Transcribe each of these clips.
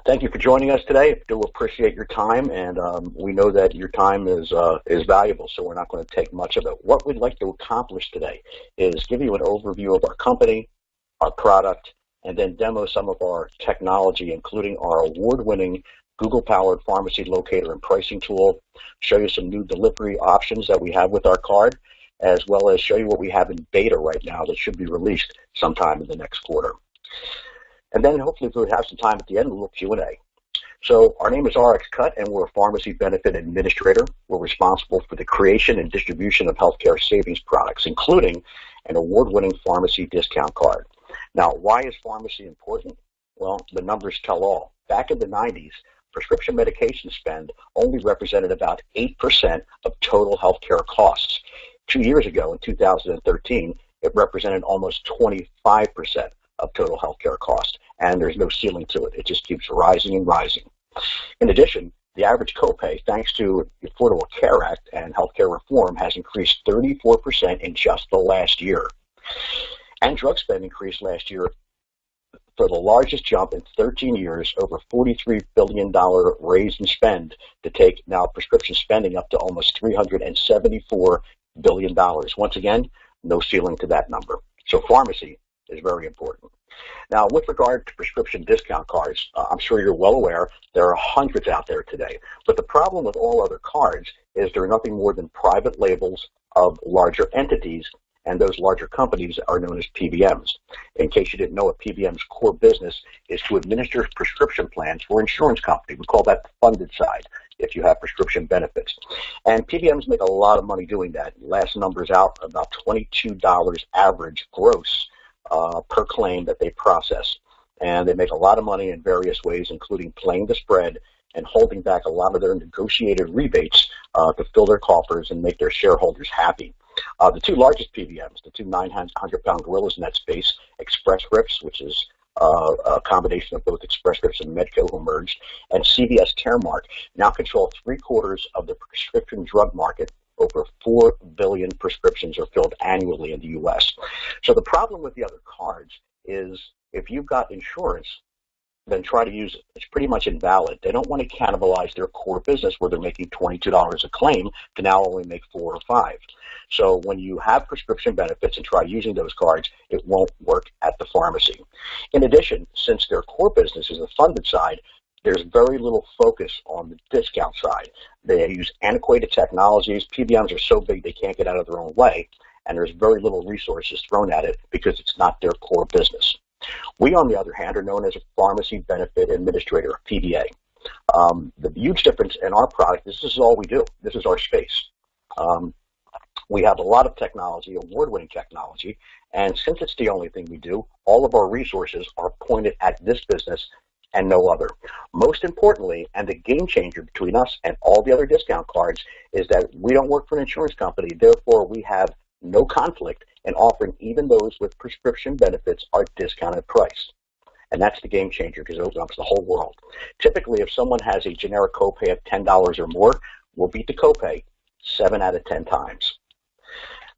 Thank you for joining us today. I do appreciate your time, and we know that your time is valuable, so we're not going to take much of it. What we'd like to accomplish today is give you an overview of our company, our product, and then demo some of our technology, including our award-winning Google-powered pharmacy locator and pricing tool, show you some new delivery options that we have with our card, as well as show you what we have in beta right now that should be released sometime in the next quarter. And then hopefully if we have some time at the end, a little Q&A. So our name is RxCut, and we're a pharmacy benefit administrator. We're responsible for the creation and distribution of healthcare savings products, including an award-winning pharmacy discount card. Now, why is pharmacy important? Well, the numbers tell all. Back in the 90s, prescription medication spend only represented about 8% of total healthcare costs. 2 years ago, in 2013, it represented almost 25% of total healthcare costs, and there's no ceiling to it. It just keeps rising and rising. In addition, the average copay, thanks to the Affordable Care Act and healthcare reform, has increased 34% in just the last year. And drug spend increased last year for the largest jump in 13 years, over $43 billion raise in spend to take now prescription spending up to almost $374 billion. Once again, no ceiling to that number. So pharmacy is very important. Now, with regard to prescription discount cards, I'm sure you're well aware there are hundreds out there today. But the problem with all other cards is they're nothing more than private labels of larger entities, and those larger companies are known as PBMs. In case you didn't know, a PBM's core business is to administer prescription plans for insurance companies. We call that the funded side if you have prescription benefits. And PBMs make a lot of money doing that. Last numbers out, about $22 average gross per claim that they process. And they make a lot of money in various ways, including playing the spread and holding back a lot of their negotiated rebates to fill their coffers and make their shareholders happy. The two largest PBMs, the two 900-pound gorillas in that space, Express Scripts, which is a combination of both Express Scripts and Medco who merged, and CVS Caremark, now control 3/4 of the prescription drug market. Over 4 billion prescriptions are filled annually in the U.S. So the problem with the other cards is if you've got insurance, then try to use it. It's pretty much invalid. They don't want to cannibalize their core business where they're making $22 a claim to now only make 4 or 5. So when you have prescription benefits and try using those cards, it won't work at the pharmacy. In addition, since their core business is the funded side, there's very little focus on the discount side. They use antiquated technologies. PBMs are so big they can't get out of their own way, and there's very little resources thrown at it because it's not their core business. We, on the other hand, are known as a pharmacy benefit administrator, PBA. The huge difference in our product is this is all we do. This is our space. We have a lot of technology, award-winning technology, and since it's the only thing we do, all of our resources are pointed at this business and no other. Most importantly, and the game changer between us and all the other discount cards, is that we don't work for an insurance company. Therefore, we have no conflict in offering even those with prescription benefits our discounted price. And that's the game changer because it opens up to the whole world. Typically, if someone has a generic copay of $10 or more, we'll beat the copay 7 out of 10 times.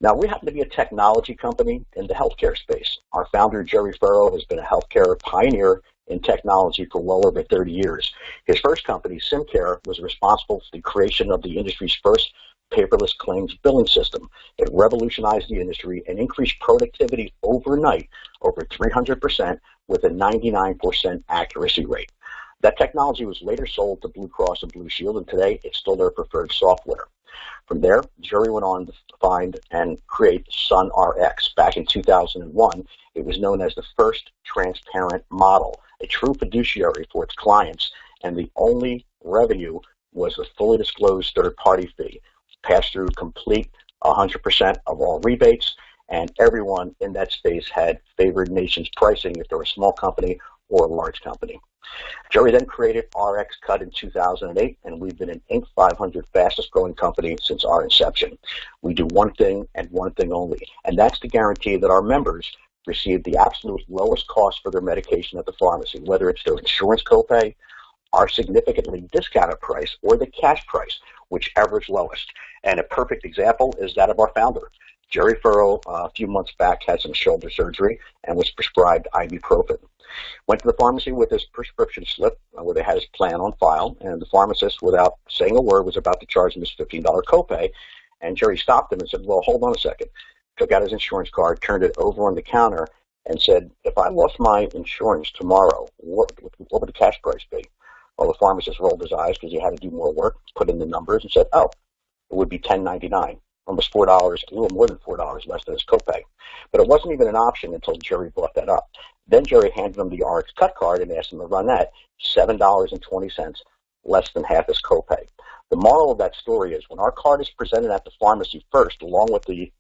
Now, we happen to be a technology company in the healthcare space. Our founder, Jerry Farrow, has been a healthcare pioneer in technology for well over 30 years. His first company, SimCare, was responsible for the creation of the industry's first paperless claims billing system. It revolutionized the industry and increased productivity overnight over 300% with a 99% accuracy rate. That technology was later sold to Blue Cross and Blue Shield, and today it's still their preferred software. From there, Jerry went on to find and create Sun Rx. Back in 2001, it was known as the first transparent model, a true fiduciary for its clients, and the only revenue was the fully disclosed third-party fee, passed through complete 100% of all rebates, and everyone in that space had favored nation's pricing if they're a small company or a large company. Jerry then created RxCut in 2008, and we've been an Inc. 500 fastest growing company since our inception. We do one thing and one thing only, and that's to guarantee that our members receive the absolute lowest cost for their medication at the pharmacy, whether it's their insurance copay, our significantly discounted price, or the cash price, whichever is lowest. And a perfect example is that of our founder. Jerry Furrow, a few months back, had some shoulder surgery and was prescribed ibuprofen. Went to the pharmacy with his prescription slip where they had his plan on file, and the pharmacist, without saying a word, was about to charge him his $15 copay. And Jerry stopped him and said, well, hold on a second. Took out his insurance card, turned it over on the counter, and said, if I lost my insurance tomorrow, what would the cash price be? Well, the pharmacist rolled his eyes because he had to do more work, put in the numbers, and said, oh, it would be $10.99, almost $4, a little more than $4 less than his copay. But it wasn't even an option until Jerry brought that up. Then Jerry handed him the RxCut card and asked him to run that, $7.20, less than half his copay. The moral of that story is when our card is presented at the pharmacy first, along with the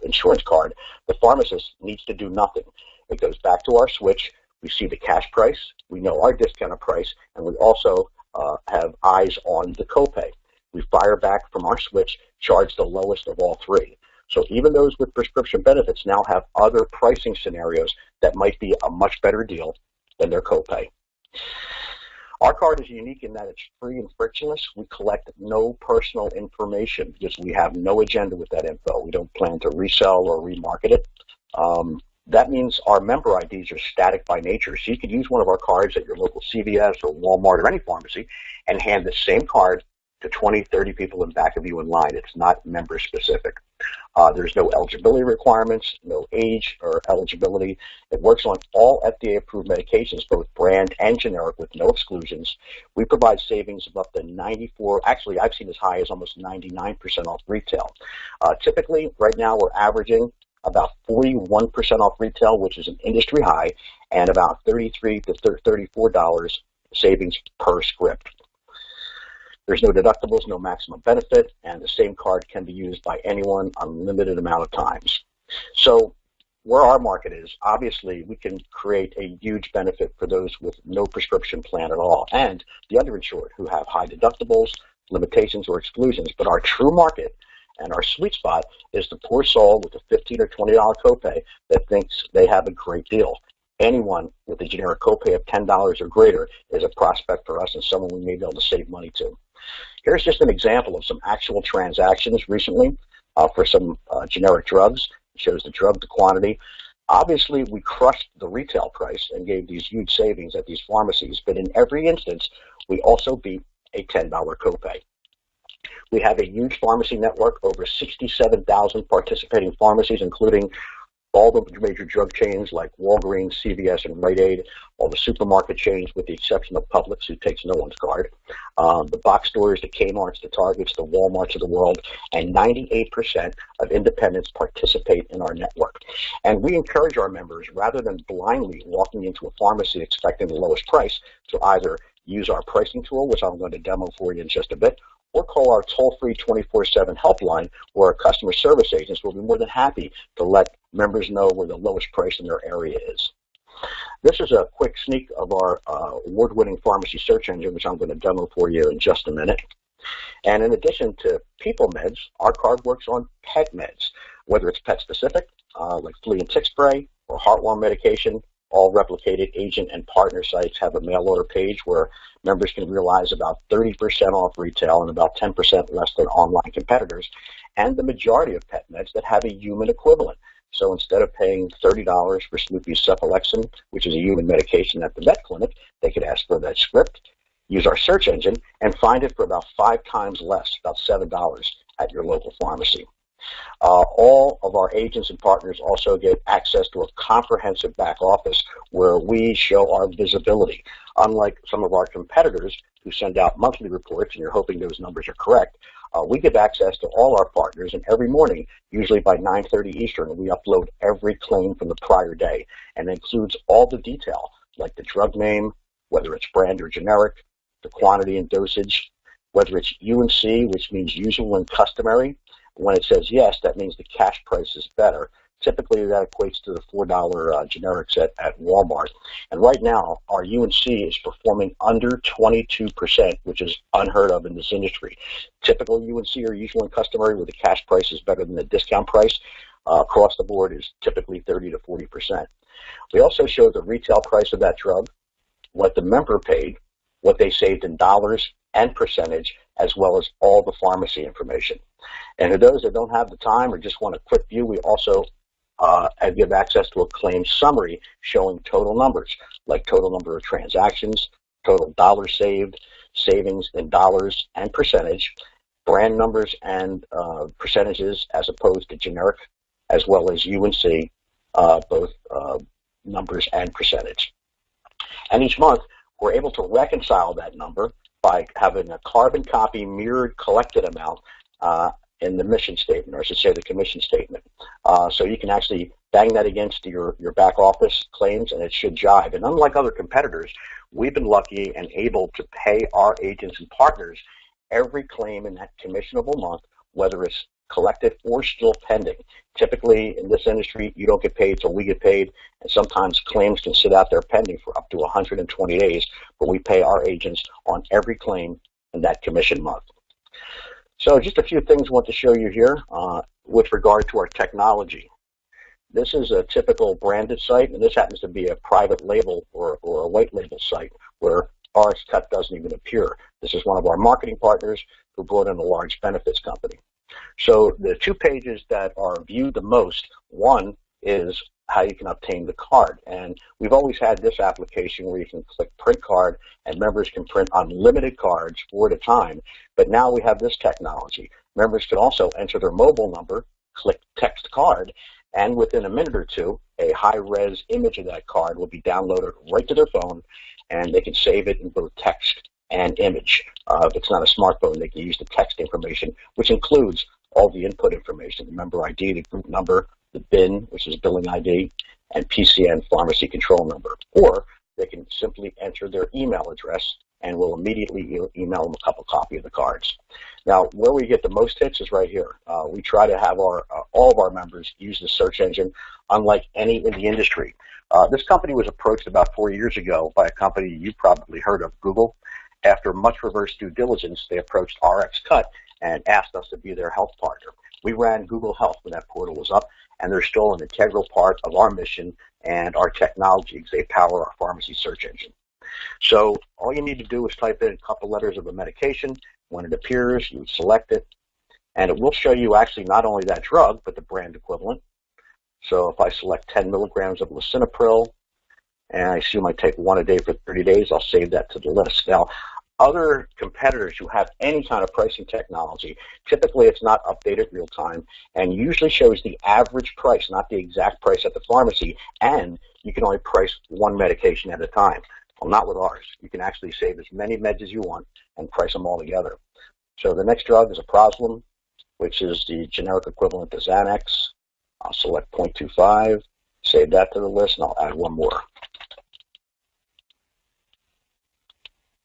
insurance card, the pharmacist needs to do nothing. It goes back to our switch. We see the cash price, we know our discounted price, and we also have eyes on the copay. We fire back from our switch, charge the lowest of all three. So even those with prescription benefits now have other pricing scenarios that might be a much better deal than their copay. Our card is unique in that it's free and frictionless. We collect no personal information because we have no agenda with that info. We don't plan to resell or remarket it. That means our member IDs are static by nature. So you could use one of our cards at your local CVS or Walmart or any pharmacy and hand the same card to 20, 30 people in back of you in line. It's not member specific. There's no eligibility requirements, no age or eligibility. It works on all FDA-approved medications, both brand and generic, with no exclusions. We provide savings of up to 94, actually I've seen as high as almost 99% off retail. Typically, right now we're averaging about 41% off retail, which is an industry high, and about $33 to $34 savings per script. There's no deductibles, no maximum benefit, and the same card can be used by anyone a limited amount of times. So where our market is, obviously we can create a huge benefit for those with no prescription plan at all, and the underinsured who have high deductibles, limitations, or exclusions. But our true market and our sweet spot is the poor soul with a $15 or $20 copay that thinks they have a great deal. Anyone with a generic copay of $10 or greater is a prospect for us and someone we may be able to save money to. Here's just an example of some actual transactions recently for some generic drugs. It shows the drug, the quantity. Obviously, we crushed the retail price and gave these huge savings at these pharmacies, but in every instance, we also beat a $10 copay. We have a huge pharmacy network, over 67,000 participating pharmacies, including all the major drug chains like Walgreens, CVS, and Rite Aid, all the supermarket chains with the exception of Publix, who takes no one's card, the box stores, the Kmarts, the Targets, the Walmarts of the world, and 98% of independents participate in our network. And we encourage our members, rather than blindly walking into a pharmacy expecting the lowest price, to either use our pricing tool, which I'm going to demo for you in just a bit, or call our toll-free 24/7 helpline, where our customer service agents will be more than happy to let members know where the lowest price in their area is. This is a quick sneak of our award-winning pharmacy search engine, which I'm going to demo for you in just a minute. And in addition to people meds, our card works on pet meds, whether it's pet-specific, like flea and tick spray, or heartworm medication. All replicated agent and partner sites have a mail order page where members can realize about 30% off retail and about 10% less than online competitors, and the majority of pet meds that have a human equivalent. So instead of paying $30 for Snoopy's cephalexin, which is a human medication at the vet clinic, they could ask for that script, use our search engine, and find it for about 5 times less, about $7 at your local pharmacy. All of our agents and partners also get access to a comprehensive back office where we show our visibility. Unlike some of our competitors who send out monthly reports, and you're hoping those numbers are correct, we give access to all our partners, and every morning, usually by 9:30 Eastern, we upload every claim from the prior day, and it includes all the detail, like the drug name, whether it's brand or generic, the quantity and dosage, whether it's UNC, which means usual and customary. When it says yes, that means the cash price is better. Typically, that equates to the $4 generics at Walmart. And right now, our UNC is performing under 22%, which is unheard of in this industry. Typical UNC or usual and customary, where the cash price is better than the discount price, across the board is typically 30 to 40%. We also show the retail price of that drug, what the member paid, what they saved in dollars and percentage, as well as all the pharmacy information. And for those that don't have the time or just want a quick view, we also give access to a claim summary showing total numbers, like total number of transactions, total dollars saved, savings in dollars and percentage, brand numbers and percentages as opposed to generic, as well as UNC, both numbers and percentage. And each month, we're able to reconcile that number by having a carbon copy mirrored collected amount in the mission statement, or I should say the commission statement. So you can actually bang that against your back office claims, and it should jive. And unlike other competitors, we've been lucky and able to pay our agents and partners every claim in that commissionable month, whether it's collected or still pending. Typically, in this industry, you don't get paid till we get paid, and sometimes claims can sit out there pending for up to 120 days, but we pay our agents on every claim in that commission month. So just a few things I want to show you here with regard to our technology. This is a typical branded site, and this happens to be a private label or a white label site where RxCut doesn't even appear. This is one of our marketing partners who brought in a large benefits company. So the two pages that are viewed the most, one is how you can obtain the card. And we've always had this application where you can click print card and members can print unlimited cards four at a time. But now we have this technology. Members can also enter their mobile number, click text card, and within a minute or two, a high-res image of that card will be downloaded right to their phone, and they can save it in both text and image. If it's not a smartphone, they can use the text information, which includes all the input information, the member ID, the group number, the BIN, which is billing ID, and PCN, pharmacy control number. Or they can simply enter their email address, and we'll immediately email them a copy of the cards. Now, where we get the most hits is right here. We try to have all of our members use the search engine, unlike any in the industry. This company was approached about 4 years ago by a company you probably heard of, Google. After much reverse due diligence, they approached RxCut and asked us to be their health partner. We ran Google Health when that portal was up, and they're still an integral part of our mission and our technology because they power our pharmacy search engine. So all you need to do is type in a couple letters of a medication. When it appears, you would select it, and it will show you actually not only that drug, but the brand equivalent. So if I select 10 milligrams of lisinopril, and I assume I take one a day for 30 days, I'll save that to the list. Now, other competitors who have any kind of pricing technology, typically it's not updated real time and usually shows the average price, not the exact price at the pharmacy, and you can only price one medication at a time. Well, not with ours. You can actually save as many meds as you want and price them all together. So the next drug is Aproslin, which is the generic equivalent to Xanax. I'll select 0.25, save that to the list, and I'll add one more.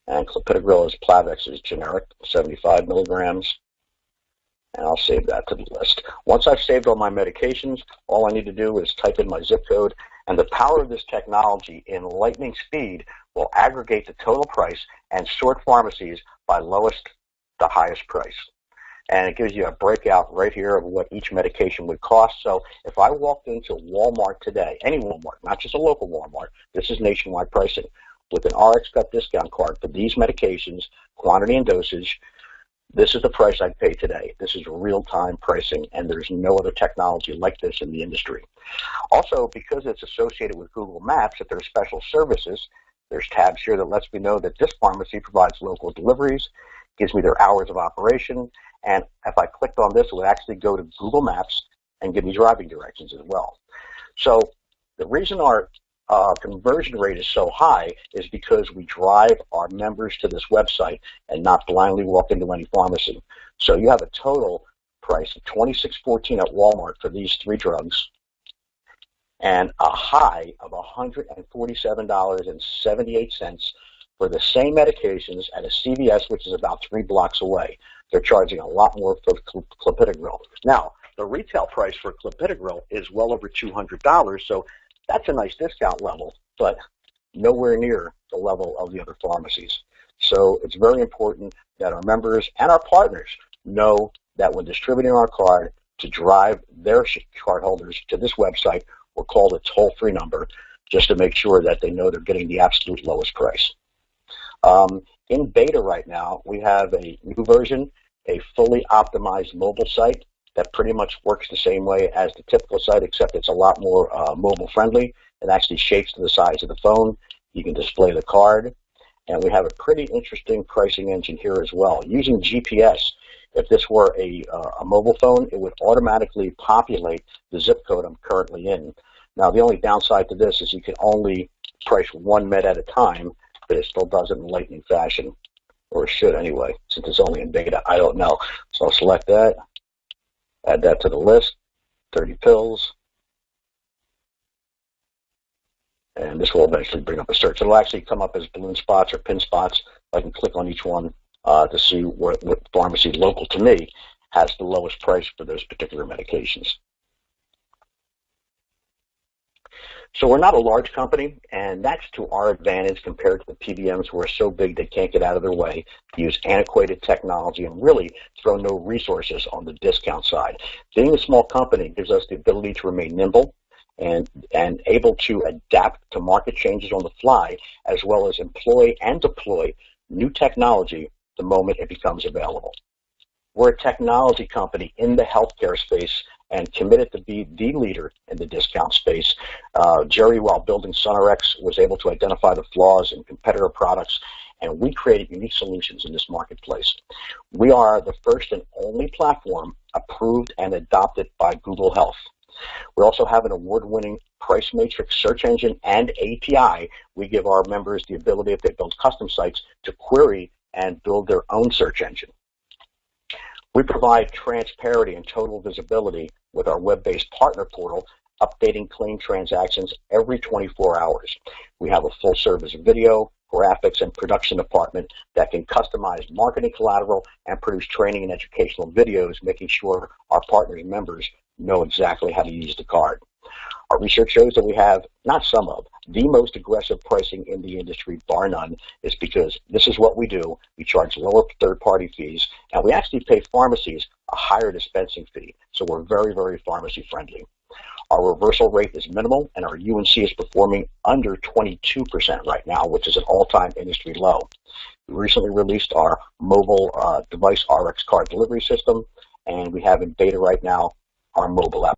And clopidogrel is Plavix is generic, 75 milligrams, and I'll save that to the list. Once I've saved all my medications, all I need to do is type in my zip code, and the power of this technology in lightning speed will aggregate the total price and sort pharmacies by lowest to highest price. And it gives you a breakout right here of what each medication would cost. So if I walked into Walmart today, any Walmart, not just a local Walmart, this is nationwide pricing, with an RxCut discount card for these medications, quantity and dosage, this is the price I'd pay today. This is real-time pricing, and there's no other technology like this in the industry. Also, because it's associated with Google Maps, if there's special services, there's tabs here that lets me know that this pharmacy provides local deliveries, gives me their hours of operation, and if I clicked on this, it would actually go to Google Maps and give me driving directions as well. So the reason our conversion rate is so high is because we drive our members to this website and not blindly walk into any pharmacy. So you have a total price of $26.14 at Walmart for these three drugs and a high of $147.78 for the same medications at a CVS, which is about 3 blocks away. They're charging a lot more for clopidogrel. Now, the retail price for clopidogrel is well over $200, so that's a nice discount level, but nowhere near the level of the other pharmacies. So it's very important that our members and our partners know that when distributing our card to drive their cardholders to this website or call the toll-free number just to make sure that they know they're getting the absolute lowest price. In beta right now, we have a new version, a fully optimized mobile site that pretty much works the same way as the typical site, except it's a lot more mobile friendly. It actually shapes to the size of the phone. You can display the card. And we have a pretty interesting pricing engine here as well. Using GPS, if this were a mobile phone, it would automatically populate the zip code I'm currently in. Now, the only downside to this is you can only price one med at a time, but it still does it in lightning fashion, or it should anyway, since it's only in beta. I don't know. So I'll select that, add that to the list, 30 pills. And this will eventually bring up a search. It'll actually come up as balloon spots or pin spots. I can click on each one to see what pharmacy local to me has the lowest price for those particular medications. So we're not a large company, and that's to our advantage compared to the PBMs who are so big they can't get out of their way, use antiquated technology, and really throw no resources on the discount side. Being a small company gives us the ability to remain nimble and able to adapt to market changes on the fly, as well as employ and deploy new technology the moment it becomes available. We're a technology company in the healthcare space and committed to be the leader in the discount space. Jerry, while building SunRx, was able to identify the flaws in competitor products, and we created unique solutions in this marketplace. We are the first and only platform approved and adopted by Google Health. We also have an award-winning price matrix search engine and API. We give our members the ability, if they build custom sites, to query and build their own search engine. We provide transparency and total visibility with our web-based partner portal, updating claim transactions every 24 hours. We have a full-service video, graphics, and production department that can customize marketing collateral and produce training and educational videos, making sure our partners' members know exactly how to use the card. Our research shows that we have, not some of, the most aggressive pricing in the industry, bar none, is because this is what we do. We charge lower third-party fees, and we actually pay pharmacies a higher dispensing fee, so we're very, very pharmacy-friendly. Our reversal rate is minimal, and our UNC is performing under 22% right now, which is an all-time industry low. We recently released our mobile device RxCut delivery system, and we have in beta right now our mobile app.